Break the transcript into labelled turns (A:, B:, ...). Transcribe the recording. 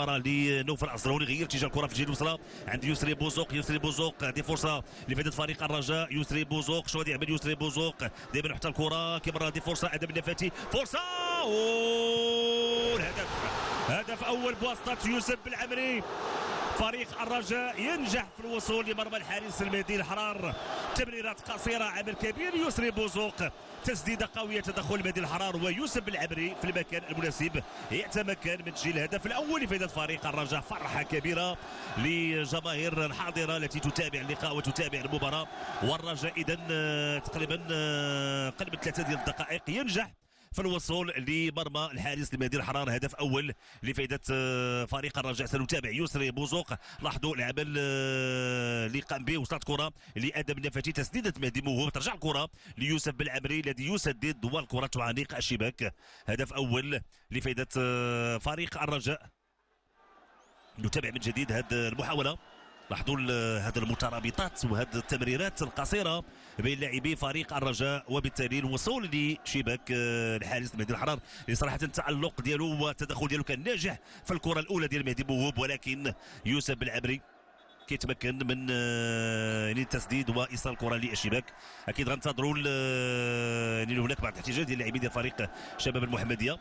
A: المغامره لنوفل الزروني، غير اتجاه الكره في الجهه اليسرى عند يسري بوزوق. يسري بوزوق هذه فرصه لفائده فريق الرجاء. يسري بوزوق شو غادي يعمل يسري بوزوق دائما حتى الكره كيمر. هذه فرصه ادم النفاتي، فرصه الهدف. هدف اول بواسطه يوسف بالعمري. فريق الرجاء ينجح في الوصول لمرمى الحارس المهدي الحرار. تمريرات قصيره، عمل كبير يسري بوزوق، تسديده قويه، تدخل المهدي الحرار ويوسف بالعبري في المكان المناسب يتمكن من تسجيل الهدف الاول لفائده فريق الرجاء. فرحه كبيره لجماهير الحاضره التي تتابع اللقاء وتتابع المباراه. والرجاء اذا تقريبا قرب 3 ديال الدقائق ينجح في الوصول لمرمى الحارس المهدي الحرار. هدف اول لفائده فريق الرجاء. سنتابع يسري بوزوق. لاحظوا العمل اللي قام به، وصلت كره لادم النفاتي، تسديده مهدي موهوب، ترجع الكره ليوسف بالعمري الذي يسدد والكره تعانق الشباك. هدف اول لفائده فريق الرجاء. نتابع من جديد هذه المحاوله. لاحظوا هذه المترابطات وهذه التمريرات القصيره بين لاعبي فريق الرجاء، وبالتالي الوصول لشباك الحارس المهدي الحرار اللي صراحه التالق ديالو والتدخل ديالو كان ناجح في الكره الاولى ديال مهدي موهوب، ولكن يوسف بالعبري كيتمكن من التسديد وايصال الكره للشباك. اكيد غنتظروا هناك بعض الاحتجاجات ديال اللاعبين ديال فريق شباب المحمديه.